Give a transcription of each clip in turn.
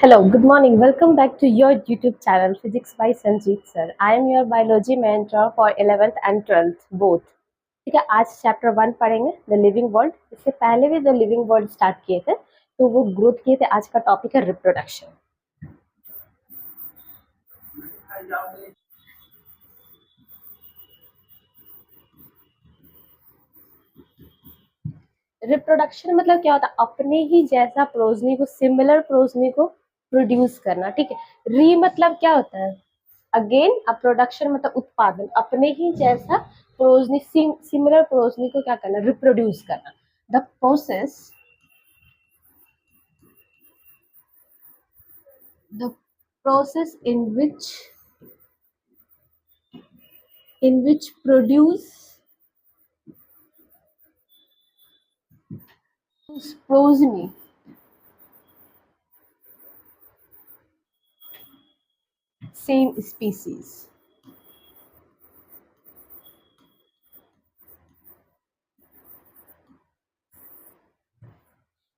Hello, good morning. Welcome back to your YouTube channel Physics by Sanjeev Sir. I am your biology mentor for 11th and 12th both. ठीक है, आज chapter 1 पढ़ेंगे the living world. इससे पहले भी the living world start किए थे, तो वो ग्रोथ किए थे। आज का टॉपिक है रिप्रोडक्शन। रिप्रोडक्शन मतलब क्या होता है? अपने ही जैसा प्रोजनी को, सिमिलर प्रोजनी को प्रोड्यूस करना। ठीक है, री मतलब क्या होता है? अगेन अब प्रोडक्शन मतलब उत्पादन, अपने ही जैसा प्रोजनी, सिमिलर प्रोजनी को क्या करना? रिप्रोड्यूस करना। The process the process in which produce progeny same species।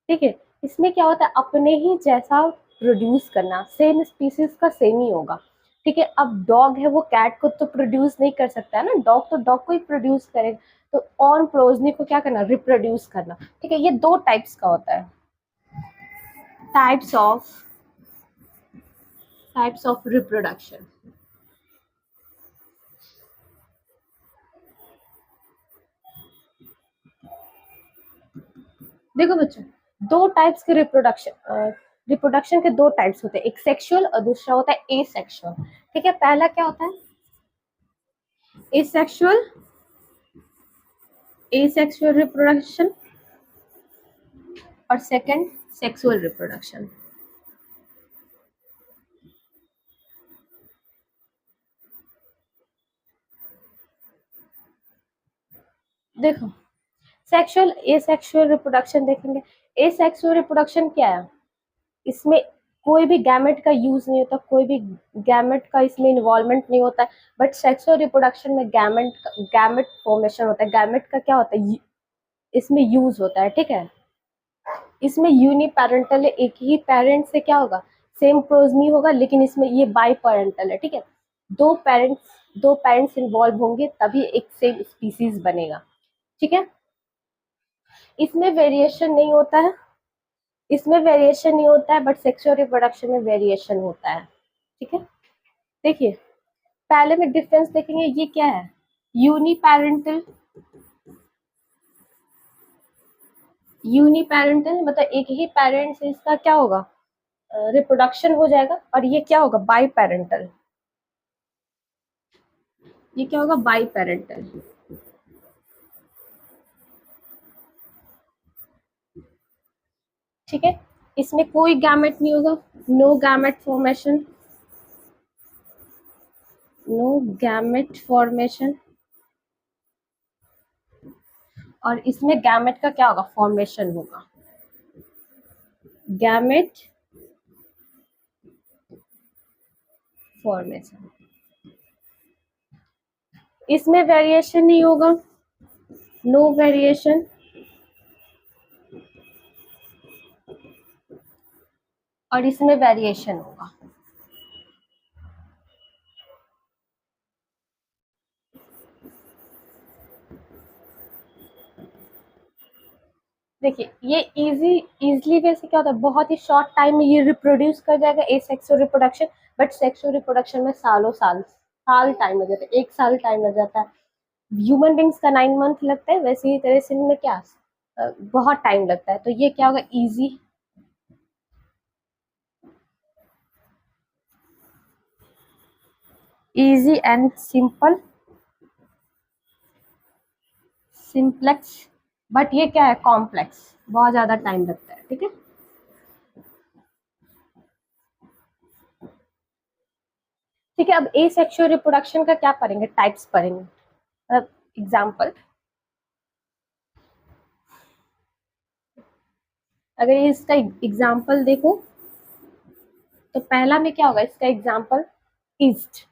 ठीक है, इसमें क्या होता है? अपने ही जैसा प्रोड्यूस करना, सेम स्पीसीज का सेम ही होगा। ठीक है, अब डॉग है, वो कैट को तो प्रोड्यूस नहीं कर सकता है ना, डॉग तो डॉग को ही प्रोड्यूस करेगा। तो ऑन प्रोजनी को क्या करना? रिप्रोड्यूस करना। ठीक है, ये दो टाइप्स का होता है, टाइप्स ऑफ रिप्रोडक्शन। देखो बच्चों, दो टाइप्स के रिप्रोडक्शन के दो टाइप्स होते हैं, एक सेक्सुअल और दूसरा होता है एसेक्सुअल। ठीक है, पहला क्या होता है? एसेक्सुअल एसेक्सुअल रिप्रोडक्शन और सेकंड सेक्सुअल रिप्रोडक्शन। देखो, सेक्सुअल एसेक्सुअल रिप्रोडक्शन देखेंगे। एसेक्सुअल रिप्रोडक्शन क्या है? इसमें कोई भी गैमेट का यूज नहीं होता, कोई भी गैमेट का इसमें इन्वॉल्वमेंट नहीं होता है। बट सेक्सुअल रिप्रोडक्शन में गैमेट फॉर्मेशन होता है। गैमेट का क्या होता है? इसमें यूज होता है। ठीक है, इसमें यूनिपेरेंटल है, एक ही पेरेंट से क्या होगा? सेम प्रोजनी होगा, लेकिन इसमें ये बाई पेरेंटल है। ठीक है, दो पेरेंट्स इन्वॉल्व होंगे तभी एक सेम स्पीसीज बनेगा। ठीक है, इसमें वेरिएशन नहीं होता है, बट सेक्सुअल रिप्रोडक्शन में वेरिएशन होता है। ठीक है, देखिए, पहले में डिफरेंस देखेंगे। ये क्या है? यूनिपेरेंटल यूनिपेरेंटल मतलब एक ही पेरेंट से इसका क्या होगा? रिप्रोडक्शन हो जाएगा। और ये क्या होगा? Biparental. ये क्या होगा? Biparental. ठीक है, इसमें कोई गैमेट नहीं होगा, no gamete formation, no gamete formation. और इसमें गैमेट का क्या होगा? फॉर्मेशन होगा, गैमेट फॉर्मेशन। इसमें वेरिएशन नहीं होगा, नो वेरिएशन। और इसमें वेरिएशन होगा। देखिए, ये इजीली वे से क्या होता है? बहुत ही शॉर्ट टाइम में ये रिप्रोड्यूस कर जाएगा, ए sexual reproduction. But sexual reproduction में साल टाइम लग जाता है, 1 साल टाइम लग जाता है। ह्यूमन बींग्स का 9 मंथ लगता है, वैसे ही तरह से इनमें क्या बहुत टाइम लगता है। तो ये क्या होगा? Easy and simplex. बट ये क्या है? कॉम्प्लेक्स, बहुत ज्यादा टाइम लगता है। ठीक है, ठीक है। अब ए सेक्सुअल रिप्रोडक्शन का क्या पढ़ेंगे? टाइप्स पढ़ेंगे। मतलब एग्जाम्पल, अगर इसका एग्जाम्पल देखो तो पहला में क्या होगा? इसका एग्जाम्पल ईस्ट।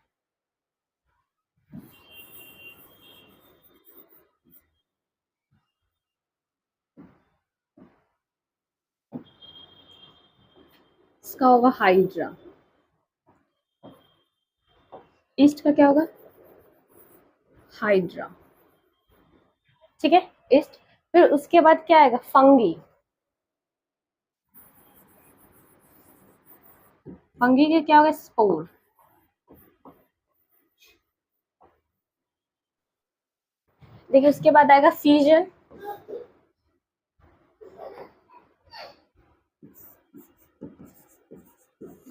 का होगा हाइड्रा, ईस्ट का क्या होगा हाइड्रा, ठीक है ईस्ट। फिर उसके बाद क्या आएगा फंगी, फंगी के क्या होगा स्पोर, देखिए उसके बाद आएगा फीजन,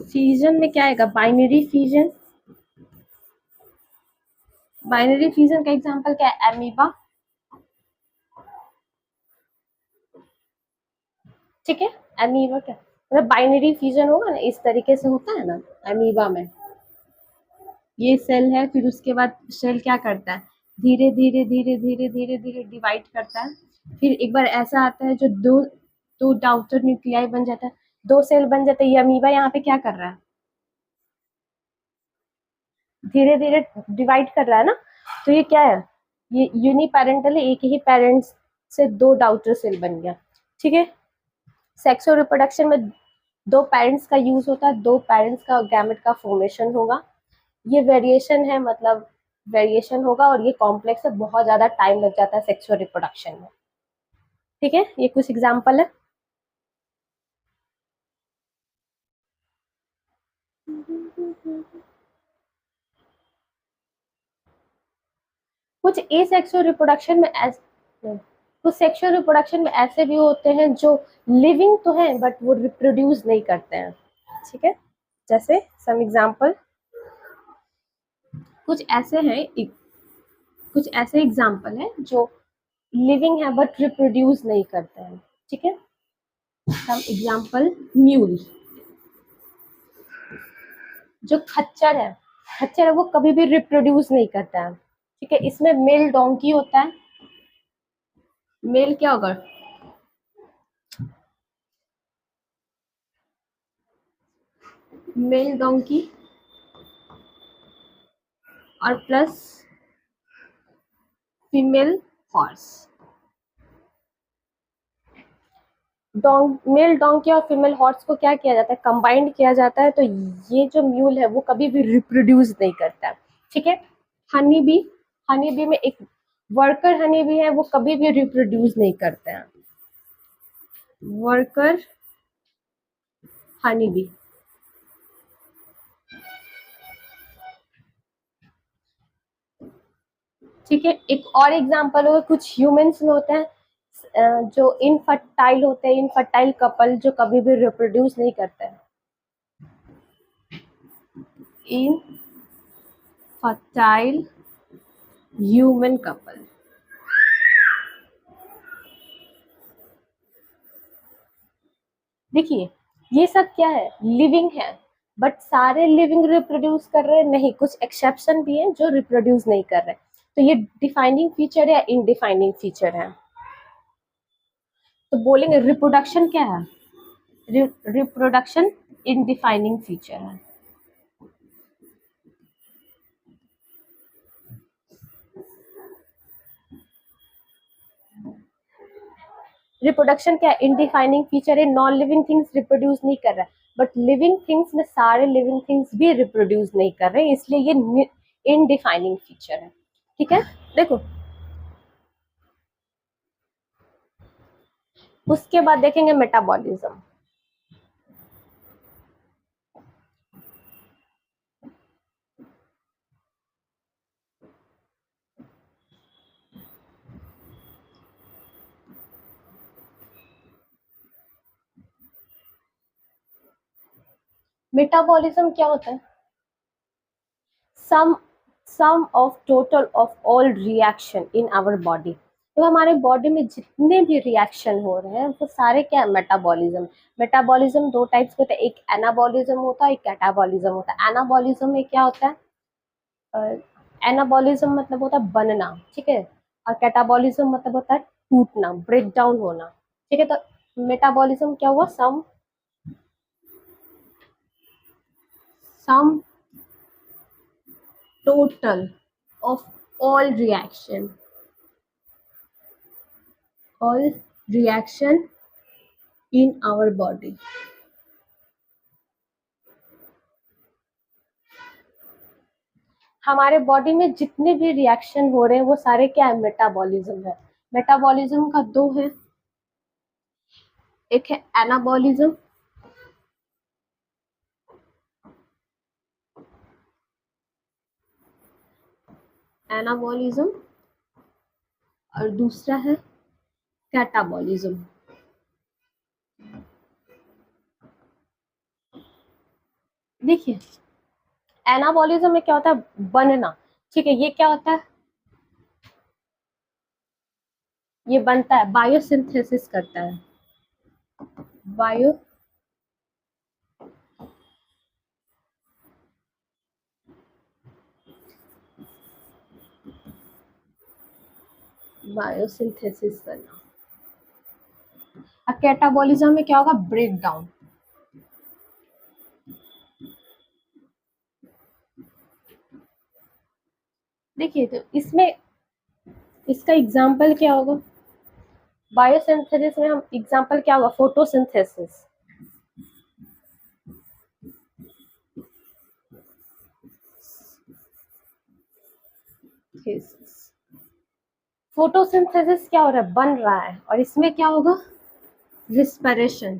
फीजन में क्या आएगा बाइनरी फीजन, बाइनरी फीजन का एग्जांपल क्या है एमीबा, ठीक है एमीबा क्या मतलब बाइनरी फीजन होगा ना, इस तरीके से होता है ना एमीबा में, ये सेल है, फिर उसके बाद सेल क्या करता है धीरे धीरे धीरे धीरे धीरे धीरे डिवाइड करता है, फिर एक बार ऐसा आता है जो दो दो डाउटर न्यूक्लियाई बन जाता है, दो सेल बन जाते हैं, ये अमीबा यहाँ पे क्या कर रहा है धीरे धीरे डिवाइड कर रहा है ना, तो ये क्या है ये यूनिपेरेंटल है, एक ही पेरेंट्स से दो डाउटर सेल बन गया, ठीक है। सेक्सुअल रिप्रोडक्शन में दो पेरेंट्स का यूज होता है, दो पेरेंट्स का गैमेट का फॉर्मेशन होगा, ये वेरिएशन है मतलब वेरिएशन होगा और ये कॉम्प्लेक्स है, बहुत ज्यादा टाइम लग जाता है सेक्सुअल रिप्रोडक्शन में, ठीक है ये कुछ एग्जांपल है। कुछ एसेक्सुअल रिप्रोडक्शन में कुछ सेक्सुअल रिप्रोडक्शन में ऐसे भी होते हैं जो लिविंग तो हैं बट वो रिप्रोड्यूस नहीं करते हैं, ठीक है, जैसे सम एग्जांपल कुछ ऐसे हैं कुछ ऐसे एग्जांपल हैं जो लिविंग है बट रिप्रोड्यूस नहीं करते हैं, ठीक है, सम एग्जांपल म्यूल, जो खच्चर है वो कभी भी रिप्रोड्यूस नहीं करता है, ठीक है, इसमें मेल डोंकी होता है, मेल क्या होगा मेल डोंकी और plus female horse, mail donkey और फीमेल हॉर्स को क्या किया जाता है कंबाइंड किया जाता है, तो ये जो म्यूल है वो कभी भी रिप्रोड्यूस नहीं करता, ठीक है। हनी बी में एक वर्कर हनी बी है वो कभी भी रिप्रोड्यूस नहीं करते हैं, वर्कर हनी बी, ठीक है। एक और एग्जांपल होगा कुछ ह्यूमंस में होते हैं जो इनफर्टाइल होते हैं, इनफर्टाइल कपल जो कभी भी रिप्रोड्यूस नहीं करते हैं, इनफर्टाइल ह्यूमन कपल, देखिए ये सब क्या है लिविंग है बट सारे लिविंग रिप्रोड्यूस कर रहे हैं नहीं, कुछ एक्सेप्शन भी हैं जो रिप्रोड्यूस नहीं कर रहे, तो ये डिफाइनिंग फीचर या इनडिफाइनिंग फीचर है, तो बोलेंगे रिप्रोडक्शन क्या है रिप्रोडक्शन इनडिफाइनिंग फीचर है, रिप्रोडक्शन क्या इनडिफाइनिंग फीचर है, नॉन लिविंग थिंग्स रिप्रोड्यूस नहीं कर रहा है बट लिविंग थिंग्स में सारे लिविंग थिंग्स भी रिप्रोड्यूस नहीं कर रहे, इसलिए ये इनडिफाइनिंग फीचर है, ठीक है। देखो उसके बाद देखेंगे मेटाबॉलिज्म, मेटाबॉलिज्म क्या होता है sum sum of total of all reaction in our body, तो हमारे बॉडी में जितने भी रिएक्शन हो रहे हैं वो सारे क्या है मेटाबॉलिज्म, मेटाबॉलिज्म दो टाइप्स के होते हैं, एक एनाबॉलिज्म होता है एक कैटाबॉलिज्म होता है, एनाबॉलिज्म में क्या होता है एनाबॉलिज्म मतलब होता है बनना, ठीक है, और कैटाबॉलिज्म मतलब होता है टूटना ब्रेक डाउन होना, ठीक है, तो मेटाबॉलिज्म क्या हुआ सम total of all reaction in our body, हमारे बॉडी में जितने भी रिएक्शन हो रहे हैं वो सारे क्या है, मेटाबॉलिज्म है। मेटाबॉलिज्म का दो है, एक है एनाबॉलिज्म, एनाबॉलिज्म, और दूसरा है कैटाबॉलिज्म। देखिए एनाबॉलिज्म में क्या होता है, बनना, ठीक है, ये क्या होता है, ये बनता है, बायोसिंथेसिस करता है, बायो बायोसिंथेसिस करना। और कैटाबॉलिज्म में क्या होगा, ब्रेक डाउन। देखिए तो इसमें इसका एग्जाम्पल क्या होगा, बायोसिंथेसिस में हम एग्जाम्पल क्या होगा, फोटोसिंथेसिस, फोटोसिंथेसिस क्या हो रहा है, बन रहा है, और इसमें क्या होगा, रिस्पिरेशन।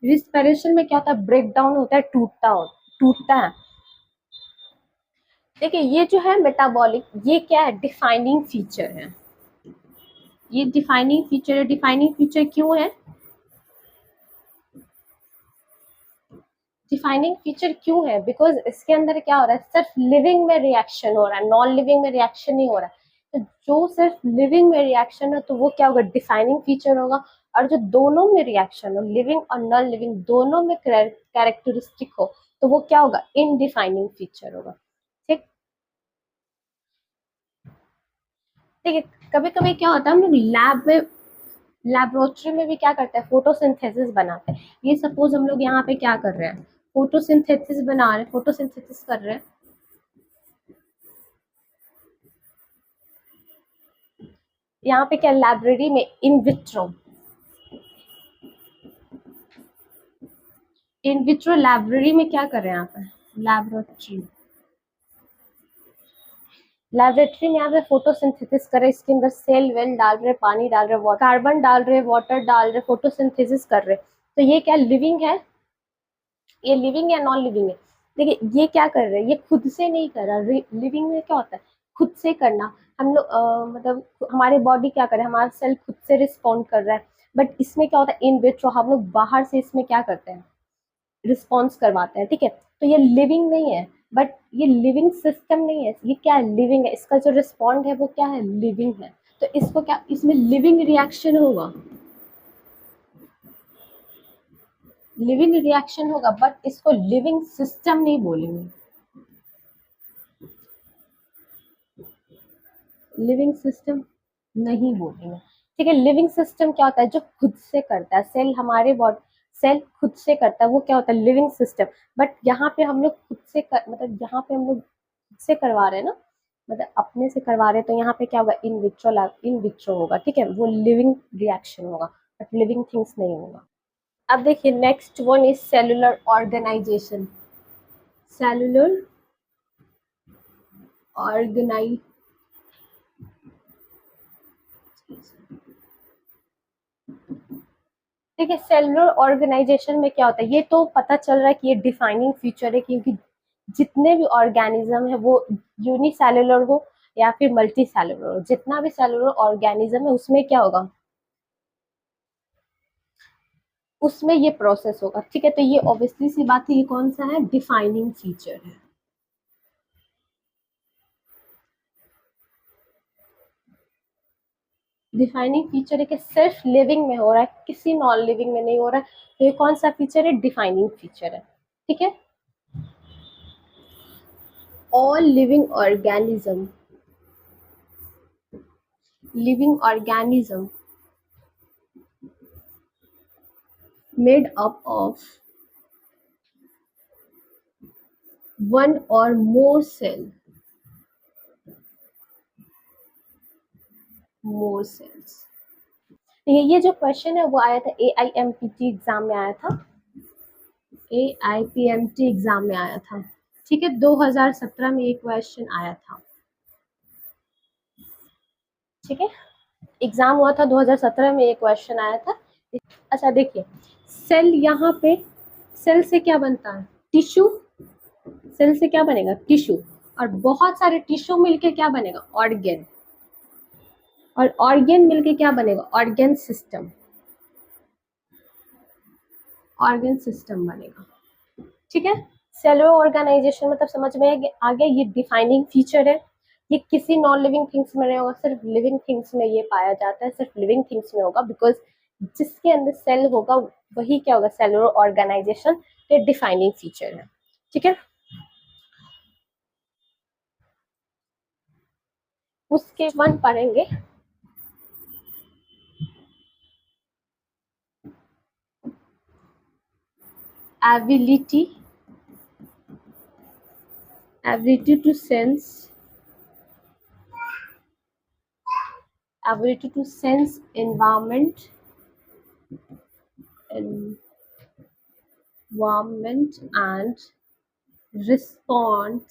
रिस्पिरेशन में क्या होता है, ब्रेक डाउन होता है, टूटता है। देखिए ये जो है मेटाबॉलिक, ये क्या है, डिफाइनिंग फीचर है, ये डिफाइनिंग फीचर है। डिफाइनिंग फीचर क्यों है, डिफाइनिंग फीचर क्यों है, बिकॉज इसके अंदर क्या हो रहा है, सिर्फ लिविंग में रिएक्शन हो रहा है, नॉन लिविंग में रिएक्शन नहीं हो रहा है। तो जो सिर्फ लिविंग में रिएक्शन है तो वो क्या होगा, डिफाइनिंग फीचर होगा। और जो दोनों में रिएक्शन हो, लिविंग और नॉन लिविंग दोनों में कैरेक्टरिस्टिक हो, तो वो क्या होगा, इनडिफाइनिंग फीचर होगा। ठीक, ठीक है। कभी कभी क्या होता है, हम लोग लैब में, लेबोरेटरी में भी क्या करते हैं, फोटोसिंथेसिस बनाते हैं। ये सपोज हम लोग यहाँ पे क्या कर रहे हैं, फोटोसिंथेसिस बना रहे हैं, फोटोसिंथेसिस कर रहे हैं। यहाँ पे क्या, लाइब्रेरी में इन विट्रो लाइब्रेरी में क्या कर रहे हैं यहाँ पे, लेबोरेटरी, लेबोरेटरी में यहाँ पे फोटोसिंथेसिस कर रहे हैं। इसके अंदर सेल वेल डाल रहे, पानी डाल रहे, कार्बन डाल रहे, वाटर डाल रहे, फोटोसिंथेसिस कर रहे। तो ये क्या लिविंग है, ये लिविंग या नॉन लिविंग है। देखिए ये क्या कर रहे हैं, ये खुद से नहीं कर रहा। लिविंग में क्या होता है, खुद से करना। हम लोग मतलब हमारे बॉडी क्या करे, हमारा सेल खुद से रिस्पॉन्ड कर रहा है। बट इसमें क्या होता है, इन विट्रो हम लोग बाहर से इसमें क्या करते हैं, रिस्पॉन्स करवाते हैं, ठीक है। तो ये लिविंग नहीं है, बट ये लिविंग सिस्टम नहीं है, ये क्या है, लिविंग है। इसका जो रिस्पॉन्ड है वो क्या है, लिविंग है। तो इसको क्या, इसमें लिविंग रिएक्शन होगा, लिविंग रिएक्शन होगा, बट इसको लिविंग सिस्टम नहीं बोलेंगे, लिविंग सिस्टम नहीं बोलेंगे, ठीक है। लिविंग सिस्टम क्या होता है, जो खुद से करता है, सेल हमारे बॉडी, सेल खुद से करता है, वो क्या होता है, लिविंग सिस्टम। बट यहाँ पे हम लोग खुद से मतलब यहाँ पे हम लोग खुद से करवा रहे हैं ना, मतलब अपने से करवा रहे हैं, तो यहाँ पे क्या होगा, इन विट्रो होगा, ठीक है, वो लिविंग रिएक्शन होगा, बट लिविंग थिंग्स नहीं होगा। अब देखिए next one is cellular organisation, cellular organisation. देखिए सेलुलर ऑर्गेनाइजेशन में क्या होता है, ये तो पता चल रहा है कि ये डिफाइनिंग फीचर है, क्योंकि जितने भी ऑर्गेनिज्म है वो यूनिसेलुलर हो या फिर मल्टी सेलुलर हो, जितना भी सेलुलर ऑर्गेनिज्म है उसमें क्या होगा, उसमें ये प्रोसेस होगा, ठीक है। तो ये ऑब्वियसली सी बात है, ये कौन सा है, डिफाइनिंग फीचर है। डिफाइनिंग फीचर है कि सिर्फ लिविंग में हो रहा है, किसी नॉन लिविंग में नहीं हो रहा है। तो ये कौन सा फीचर है, डिफाइनिंग फीचर है, ठीक है। All living organism made up of one or more cells। ये जो क्वेश्चन है वो आया था AIMPT एग्जाम में आया था। AIPMT एग्जाम में आया था, ठीक है, 2017 में एक क्वेश्चन आया था, ठीक है, एग्जाम हुआ था 2017 में एक क्वेश्चन आया था। अच्छा देखिए, सेल यहाँ पे, सेल से क्या बनता है, टिश्यू, सेल से क्या बनेगा, टिश्यू, और बहुत सारे टिश्यू मिलके क्या बनेगा, ऑर्गेन, और ऑर्गेन मिलके क्या बनेगा, ऑर्गेन सिस्टम, ऑर्गेन सिस्टम बनेगा, ठीक है। सेलुलर ऑर्गेनाइजेशन मतलब समझ में आ गया, ये डिफाइनिंग फीचर है, ये किसी नॉन लिविंग थिंग्स में नहीं होगा, सिर्फ लिविंग थिंग्स में ये पाया जाता है, सिर्फ लिविंग थिंग्स में होगा, बिकॉज जिसके अंदर सेल होगा वही क्या होगा, सेलुलर ऑर्गेनाइजेशन, ये डिफाइनिंग फीचर है, ठीक है। उसके वन पढ़ेंगे, ability, ability to sense, ability to sense environment and respond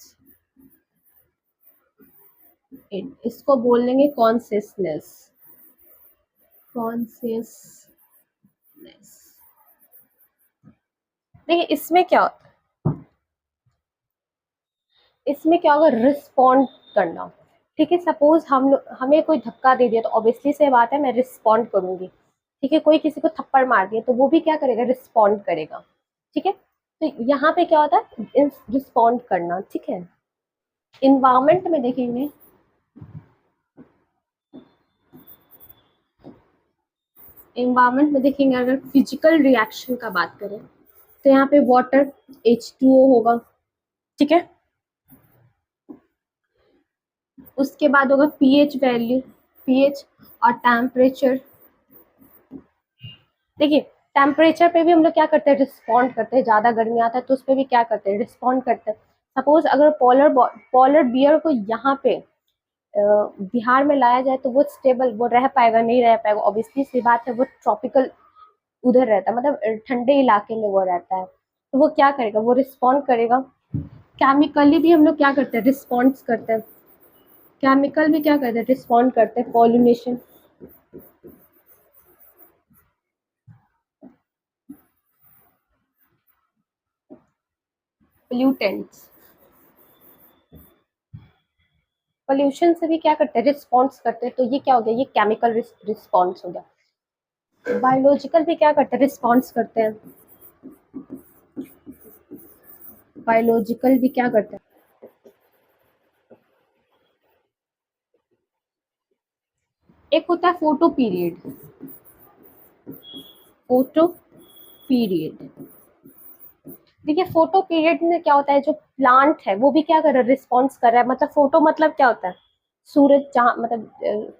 in, इसको बोल देंगे कॉन्सियसनेस, कॉन्सियसनेस। देखिए इसमें क्या होता है, इसमें क्या होगा, रिस्पॉन्ड करना, ठीक है। सपोज हमें कोई धक्का दे दिया तो ऑब्वियसली से बात है मैं रिस्पॉन्ड करूंगी, ठीक है। कोई किसी को थप्पड़ मार दिया तो वो भी क्या करेगा, रिस्पॉन्ड करेगा, ठीक है। तो यहाँ पे क्या होता है, रिस्पॉन्ड करना, ठीक है। इन्वायरमेंट में देखेंगे, इन्वायरमेंट में देखेंगे अगर फिजिकल रिएक्शन का बात करें तो यहाँ पे वाटर H2O होगा, ठीक है। उसके बाद होगा पीएच वैल्यू, पीएच और टेम्परेचर। देखिए टेम्परेचर पे भी हम लोग क्या करते हैं, रिस्पॉन्ड करते हैं, ज़्यादा गर्मी आता है तो उस पर भी क्या करते हैं, रिस्पॉन्ड करते हैं। सपोज अगर पोलर बियर को यहाँ पे बिहार में लाया जाए तो वो स्टेबल वो रह पाएगा, नहीं रह पाएगा, ऑब्वियसली सी बात है, वो ट्रॉपिकल उधर रहता है, मतलब ठंडे इलाके में वो रहता है, तो वो क्या करेगा, वो रिस्पॉन्ड करेगा। केमिकली भी हम लोग क्या करते हैं, रिस्पॉन्स करते हैं, केमिकल भी क्या करते हैं, रिस्पॉन्ड करते हैं, पॉल्यूनेशन, पोल्यूटेंट्स, पोल्यूशन से भी क्या करते हैं, रिस्पॉन्स करते हैं, तो ये क्या हो गया, ये केमिकल रिस्पॉन्स हो गया। बायोलॉजिकल भी क्या करते हैं, रिस्पॉन्स करते हैं, बायोलॉजिकल भी क्या करते हैं, एक होता है फोटो पीरियड, फोटो पीरियड। देखिए फोटो पीरियड में क्या होता है, जो प्लांट है वो भी क्या कर रहा है, रिस्पॉन्स कर रहा है, मतलब फोटो मतलब क्या होता है, सूरज जहाँ मतलब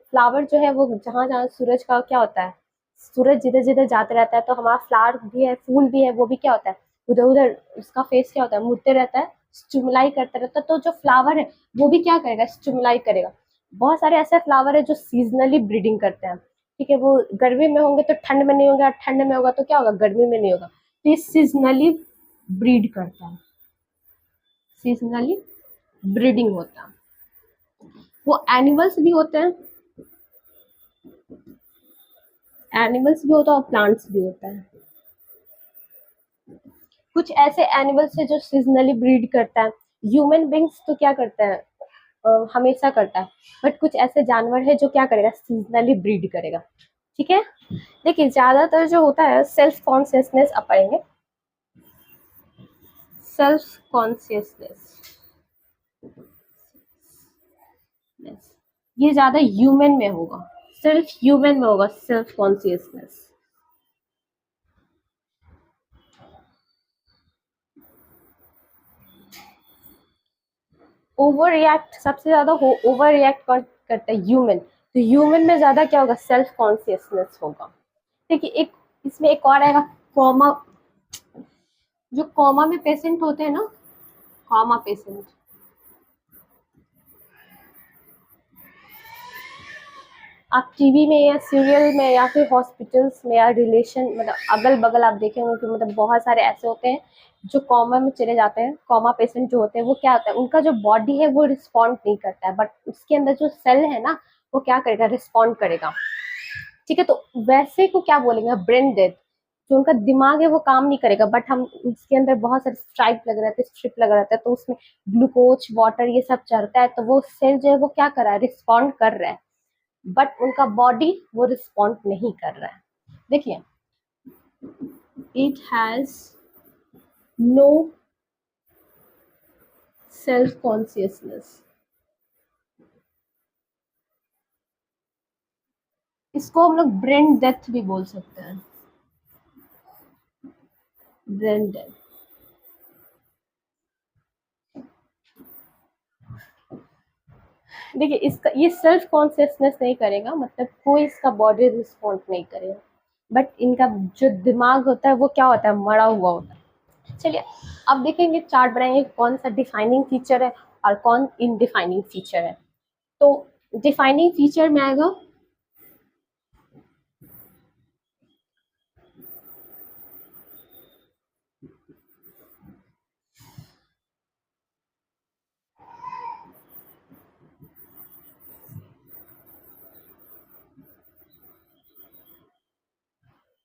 फ्लावर जो है वो जहाँ जहाँ सूरज का क्या होता है, सूरज जिधर जिधर जाते रहता है तो हमारा फ्लावर भी है, फूल भी है, वो भी क्या होता है, उधर उधर उसका फेस क्या होता है, मुड़ते रहता है, स्टिमुलाई करता रहता है, तो जो फ्लावर है वो भी क्या करेगा, स्टिमुलाई करेगा। बहुत सारे ऐसे फ्लावर है जो सीजनली ब्रीडिंग करते हैं, ठीक है, वो गर्मी में होंगे तो ठंड में नहीं होंगे, और ठंड में होगा तो क्या होगा, गर्मी में नहीं होगा, तो ये सीजनली ब्रीड करता है, सीजनली ब्रीडिंग होता है। वो एनिमल्स भी होते हैं, एनिमल्स भी होता है और प्लांट्स भी होता है। कुछ ऐसे एनिमल्स है जो सीजनली ब्रीड करता है, ह्यूमन बींग्स तो क्या करता है, हमेशा करता है, बट कुछ ऐसे जानवर है जो क्या करेगा, सीजनली ब्रीड करेगा, ठीक है। देखिए ज्यादातर जो होता है सेल्फ कॉन्शियसनेस अब पढ़ेंगे, सेल्फ कॉन्शियसनेस, ये ज्यादा ह्यूमन में होगा, सिर्फ ह्यूमन में होगा सेल्फ कॉन्शियसनेस। ओवर रिएक्ट सबसे ज्यादा ओवर रिएक्ट कौन करता है, ह्यूमन, तो ह्यूमन में ज्यादा क्या होगा, सेल्फ कॉन्शियसनेस होगा। देखिए एक इसमें एक और आएगा, कॉमा, जो कॉमा में पेशेंट होते हैं ना, कॉमा पेशेंट, आप टीवी में या सीरियल में या फिर हॉस्पिटल्स में या रिलेशन मतलब अगल बगल आप देखेंगे कि मतलब बहुत सारे ऐसे होते हैं जो कॉमा में चले जाते हैं। कॉमा पेशेंट जो होते हैं वो क्या होता है, उनका जो बॉडी है वो रिस्पॉन्ड नहीं करता है, बट उसके अंदर जो सेल है ना वो क्या करेगा, रिस्पॉन्ड करेगा। ठीक है, तो वैसे को क्या बोलेंगे, ब्रेन डेथ। जो उनका दिमाग है वो काम नहीं करेगा, बट हम उसके अंदर बहुत सारे स्ट्राइप लग रहते हैं, स्ट्रिप लग रहता है, तो उसमें ग्लूकोज वाटर ये सब चढ़ता है, तो वो सेल जो है वो क्या कर रहा है, रिस्पॉन्ड कर रहा है, बट उनका बॉडी वो रिस्पॉन्ड नहीं कर रहा है। देखिए, it has no self consciousness. इसको हम लोग ब्रेन डेथ भी बोल सकते हैं, ब्रेन डेथ। देखिए, इसका ये सेल्फ कॉन्शियसनेस नहीं करेगा, मतलब कोई इसका बॉडी रिस्पॉन्ड नहीं करेगा, बट इनका जो दिमाग होता है वो क्या होता है, मरा हुआ होता है। चलिए, अब देखेंगे, चार्ट बनाएंगे कौन सा डिफाइनिंग फीचर है और कौन इनडिफाइनिंग फीचर है। तो डिफाइनिंग फीचर में आएगा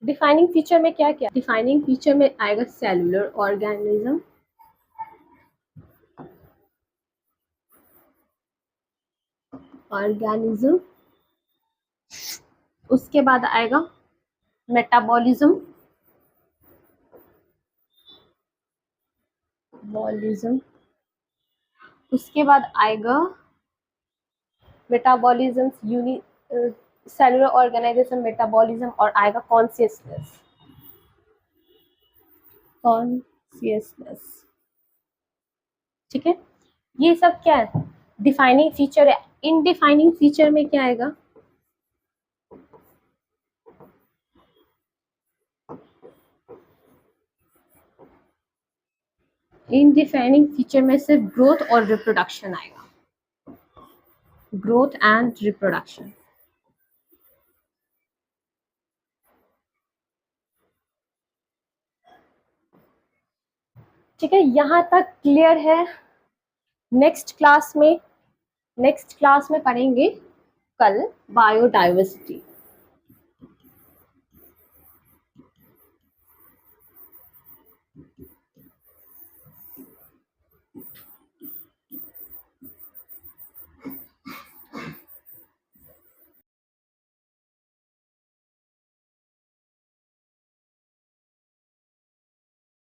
डिफाइनिंग फीचर में क्या क्या, डिफाइनिंग फीचर में आएगा सेलुलर ऑर्गेनिज्म, ऑर्गेनिज्म। उसके बाद आएगा मेटाबॉलिज्म, बॉलिज्म। उसके बाद आएगा metabolism, unicellular organisation, metabolism, और आएगा कॉन्शियसनेस, कॉन्शियसनेस। ठीक है, ये सब क्या है, डिफाइनिंग फीचर है। इन डिफाइनिंग फीचर में क्या आएगा, इन डिफाइनिंग फीचर में सिर्फ ग्रोथ और रिप्रोडक्शन आएगा, ग्रोथ एंड रिप्रोडक्शन। ठीक है, यहाँ तक क्लियर है। नेक्स्ट क्लास में पढ़ेंगे कल बायोडाइवर्सिटी।